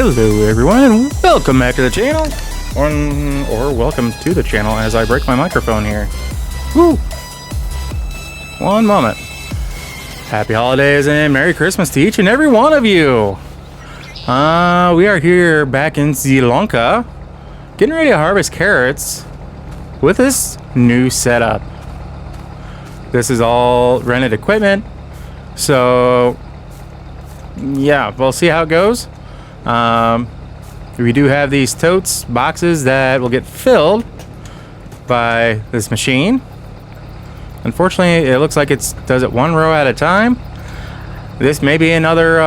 Hello everyone and welcome back to the channel, or welcome to the channel as I break my microphone here. Woo! One moment. Happy holidays and Merry Christmas to each and every one of you. We are here back in Zielonka, getting ready to harvest carrots with this new setup. This is all rented equipment, so yeah, we'll see how it goes. We do have these totes, boxes that will get filled by this machine. Unfortunately, it looks like it does it one row at a time. This may be another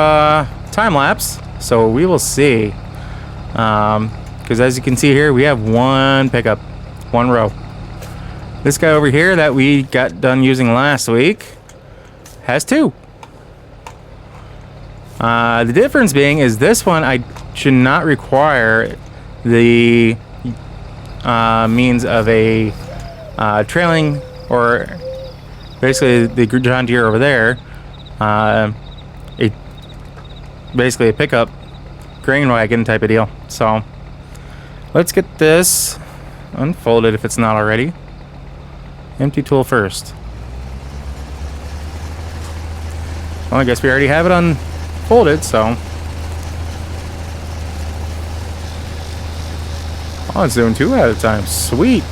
time lapse, so we will see. Because as you can see here, we have one pickup, one row. This guy over here that we got done using last week has two. The difference being is this one I should not require the means of a trailing, or basically the John Deere over there, basically a pickup grain wagon type of deal. So let's get this unfolded if it's not already. Empty tool first. Well, I guess we already have it unfolded, so. Oh, it's doing two at a time. Sweet.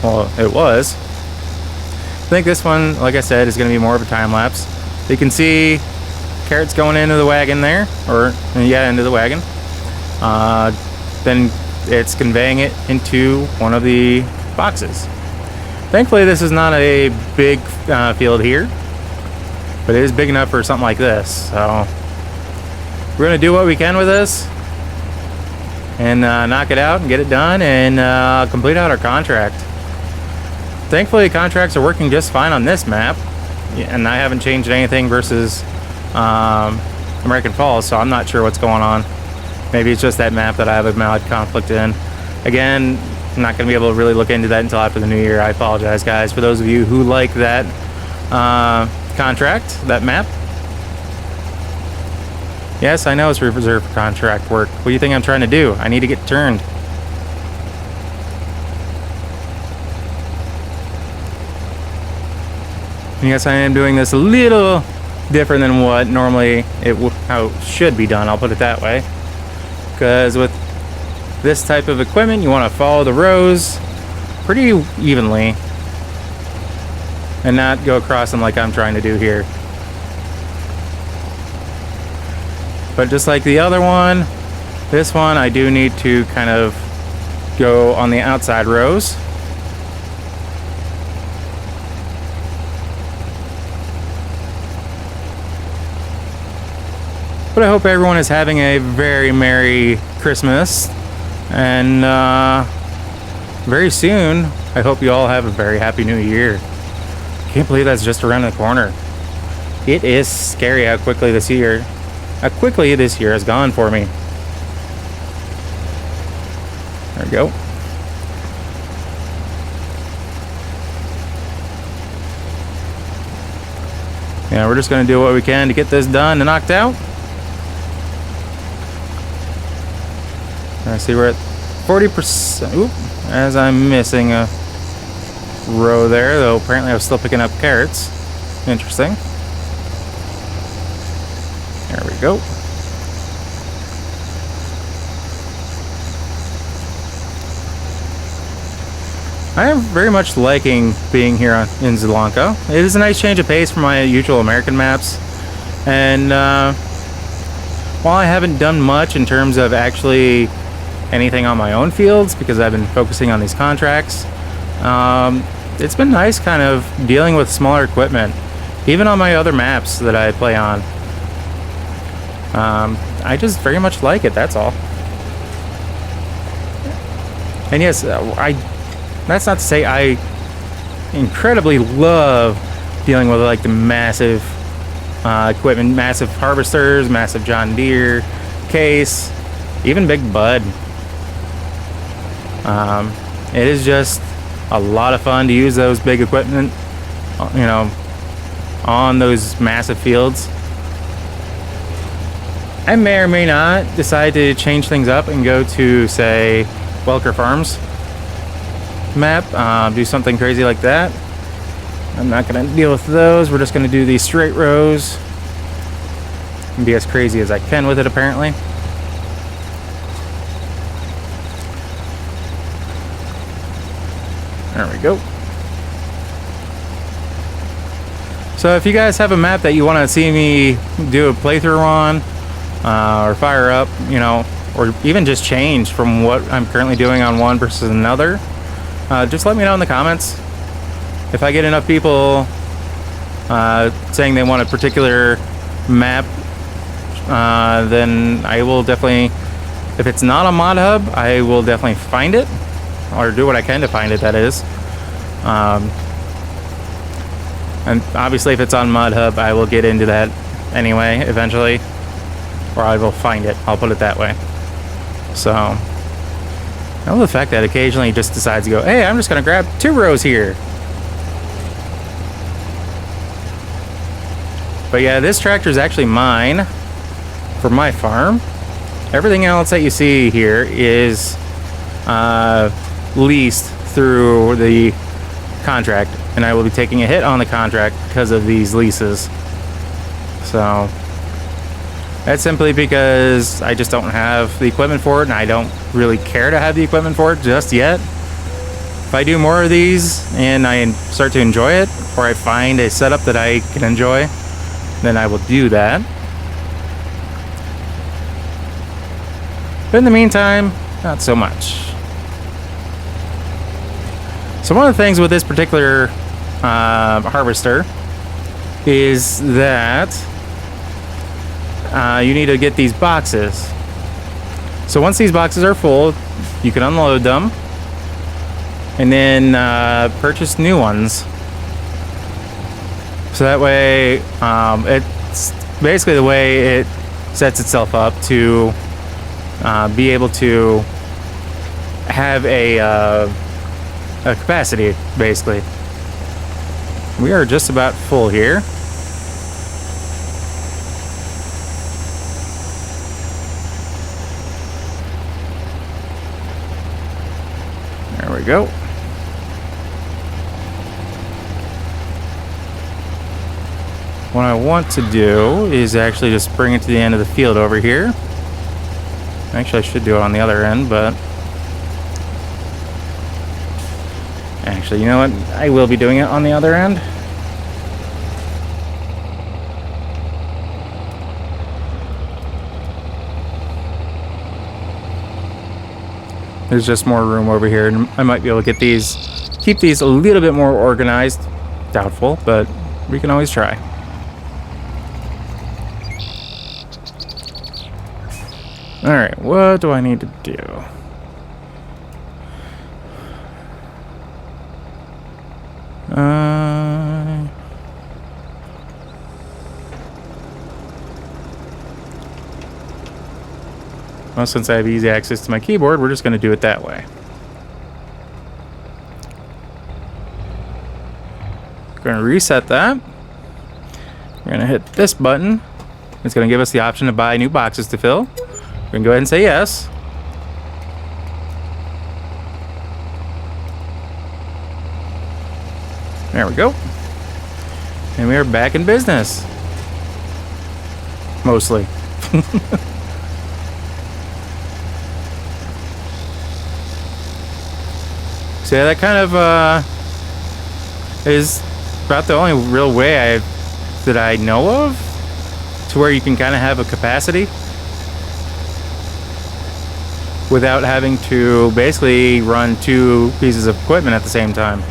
Well, it was. I think this one, like I said, is going to be more of a time lapse. You can see carrots going into the wagon there, or yeah, into the wagon. Then it's conveying it into one of the boxes. Thankfully, this is not a big field here, but it is big enough for something like this. So we're going to do what we can with this and knock it out and get it done and complete out our contract. Thankfully, contracts are working just fine on this map, and I haven't changed anything versus American Falls, so I'm not sure what's going on. Maybe it's just that map that I have a mild conflict in. Again, I'm not going to be able to really look into that until after the new year. I apologize, guys, for those of you who like that contract, that map. Yes, I know it's reserved for contract work. What do you think I'm trying to do? I need to get turned. And yes, I am doing this a little different than what normally how it should be done. I'll put it that way. Because with this type of equipment, you want to follow the rows pretty evenly and not go across them like I'm trying to do here. But just like the other one, this one I do need to kind of go on the outside rows. But I hope everyone is having a very Merry Christmas, and very soon I hope you all have a very Happy New Year. Can't believe that's just around the corner. It is scary how quickly this year has gone for me. There we go. Yeah, we're just going to do what we can to get this done and knocked out. I see we're at 40%. Oop, as I'm missing a row there, though apparently I was still picking up carrots. Interesting. There we go. I am very much liking being here in Zielonka. It is a nice change of pace from my usual American maps. And while I haven't done much in terms of actually anything on my own fields, because I've been focusing on these contracts, it's been nice kind of dealing with smaller equipment, even on my other maps that I play on. I just very much like it, that's all. And yes, that's not to say I incredibly love dealing with like the massive equipment, massive harvesters, massive John Deere, Case, even Big Bud. It is just a lot of fun to use those big equipment, you know, on those massive fields. I may or may not decide to change things up and go to, say, Welker Farms map, do something crazy like that. I'm not going to deal with those. We're just going to do these straight rows and be as crazy as I can with it, apparently. There we go. So if you guys have a map that you want to see me do a playthrough on, or fire up, you know, or even just change from what I'm currently doing on one versus another, just let me know in the comments. If I get enough people saying they want a particular map, then I will definitely, if it's not a mod hub, I will definitely find it, or do what I can to find it, that is. And obviously if it's on mod hub, I will get into that anyway, eventually. Or I will find it, I'll put it that way. So, I love the fact that occasionally he just decides to go, hey, I'm just going to grab 2 rows here. But yeah, this tractor is actually mine for my farm. Everything else that you see here is leased through the contract. And I will be taking a hit on the contract because of these leases. So that's simply because I just don't have the equipment for it, and I don't really care to have the equipment for it just yet. If I do more of these and I start to enjoy it, or I find a setup that I can enjoy, then I will do that. But in the meantime, not so much. So one of the things with this particular harvester is that you need to get these boxes. So once these boxes are full, you can unload them and then purchase new ones. So that way, it's basically the way it sets itself up to be able to have a capacity, basically. We are just about full here. There we go. What I want to do is actually just bring it to the end of the field over here. Actually, I should do it on the other end, but actually, you know what? I will be doing it on the other end. There's just more room over here, and I might be able to get these, keep these a little bit more organized. Doubtful, but we can always try. Alright, what do I need to do? Well, since I have easy access to my keyboard, we're just going to do it that way. Going to reset that. We're going to hit this button. It's going to give us the option to buy new boxes to fill. We're going to go ahead and say yes. There we go. And we are back in business. Mostly. So yeah, that kind of is about the only real way that I know of to where you can kind of have a capacity without having to basically run 2 pieces of equipment at the same time.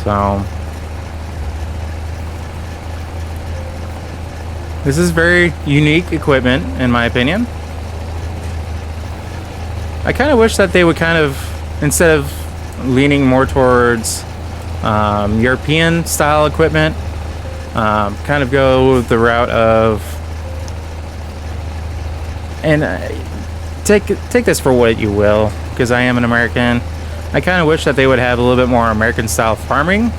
So this is very unique equipment in my opinion. I kind of wish that they would kind of, instead of leaning more towards European style equipment, kind of go the route of, and take this for what you will, because I am an American. I kind of wish that they would have a little bit more American style farming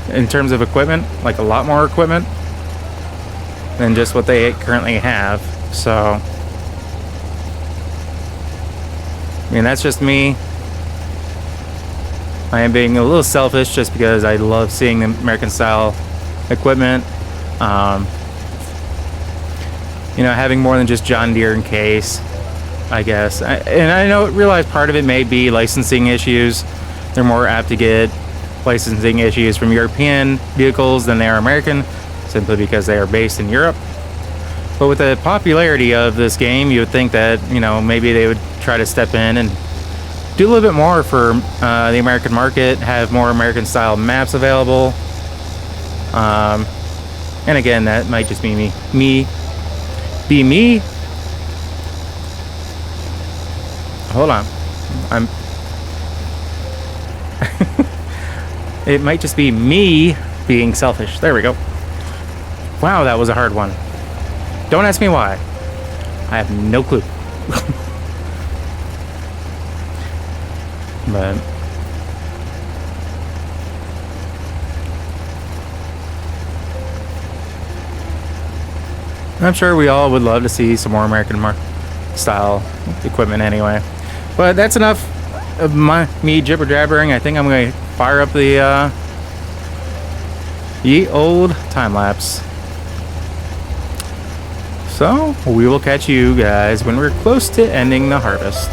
in terms of equipment, like a lot more equipment. than just what they currently have. So, I mean, that's just me. I am being a little selfish just because I love seeing the American style equipment. You know, having more than just John Deere and Case, I guess. And I realize part of it may be licensing issues. They're more apt to get licensing issues from European vehicles than they are American, simply because they are based in Europe. But with the popularity of this game, you would think that, you know, maybe they would try to step in and do a little bit more for the American market, have more American style maps available. And again, that might just be me. Hold on. It might just be me being selfish. There we go. Wow, that was a hard one. Don't ask me why. I have no clue. But I'm sure we all would love to see some more American style equipment anyway. But that's enough of me jibber jabbering. I think I'm going to fire up the ye old time lapse. So we will catch you guys when we're close to ending the harvest.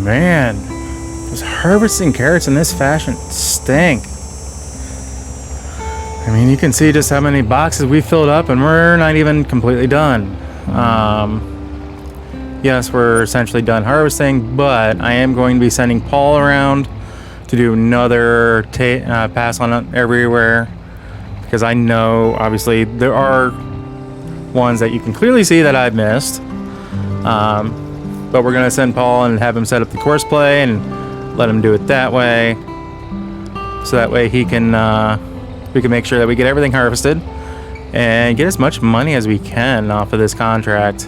man. Those harvesting carrots in this fashion stink. I mean, you can see just how many boxes we filled up, and we're not even completely done. Yes, we're essentially done harvesting, but I am going to be sending Paul around to do another pass on it everywhere, because I know, obviously, there are ones that you can clearly see that I've missed. But we're going to send Paul and have him set up the course play and let him do it that way. So that way he can, we can make sure that we get everything harvested and get as much money as we can off of this contract.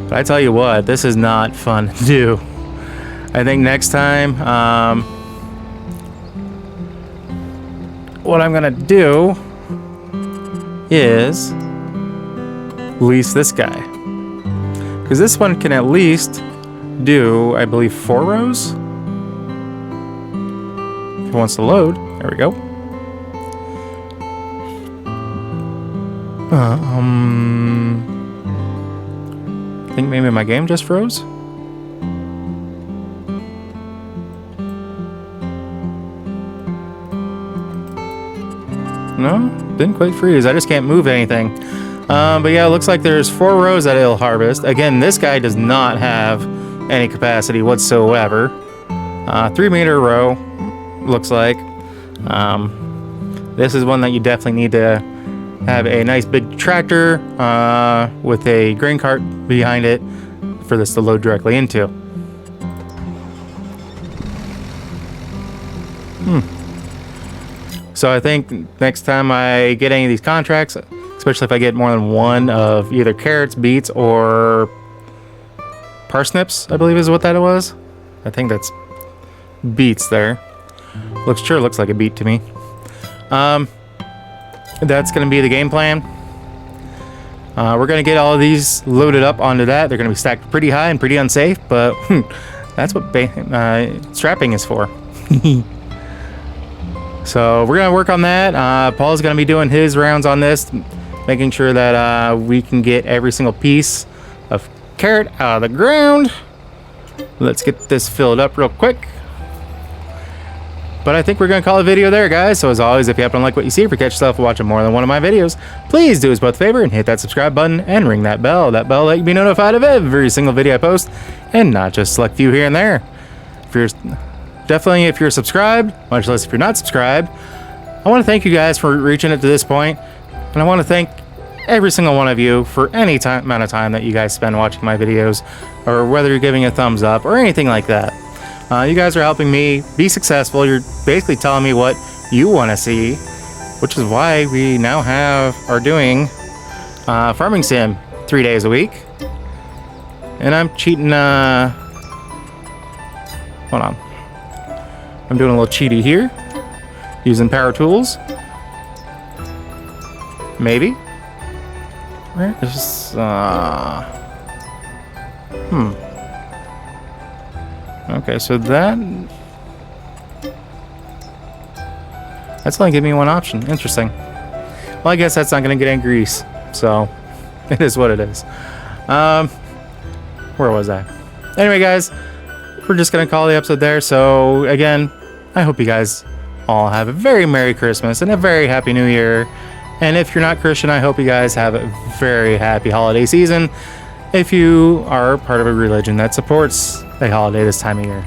But I tell you what, this is not fun to do. I think next time, what I'm going to do is lease this guy. Because this one can at least do, I believe, 4 rows. If it wants to load, there we go. I think maybe my game just froze. No, didn't quite freeze. I just can't move anything. But yeah, it looks like there's 4 rows that it'll harvest. Again, this guy does not have any capacity whatsoever. 3-meter row, looks like. This is one that you definitely need to have a nice big tractor with a grain cart behind it for this to load directly into. So I think next time I get any of these contracts, especially if I get more than one of either carrots, beets, or parsnips, I believe is what that was. I think that's beets there. Sure looks like a beet to me. That's going to be the game plan. We're going to get all of these loaded up onto that. They're going to be stacked pretty high and pretty unsafe, but that's what strapping is for. So we're going to work on that. Paul's going to be doing his rounds on this, making sure that we can get every single piece of carrot out of the ground. Let's get this filled up real quick. But I think we're going to call a video there, guys. So as always, if you happen to like what you see, if you catch yourself watching more than one of my videos, please do us both a favor and hit that subscribe button and ring that bell. That bell let you be notified of every single video I post, and not just select few here and there. If you're subscribed, much less if you're not subscribed, I want to thank you guys for reaching it to this point, and I want to thank every single one of you for any amount of time that you guys spend watching my videos, or whether you're giving a thumbs up or anything like that. You guys are helping me be successful. You're basically telling me what you want to see, which is why we now are doing Farming Sim 3 days a week. And I'm cheating, hold on. I'm doing a little cheaty here, using power tools. Maybe. Where is, okay, so that's only giving me one option. Interesting. Well, I guess that's not going to get any grease, so it is what it is. Where was I? Anyway, guys, we're just going to call the episode there. So, again, I hope you guys all have a very Merry Christmas and a very Happy New Year. And if you're not Christian, I hope you guys have a very happy holiday season, if you are part of a religion that supports a holiday this time of year.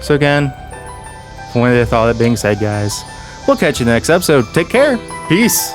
So again, with all that being said, guys, we'll catch you in the next episode. Take care. Peace.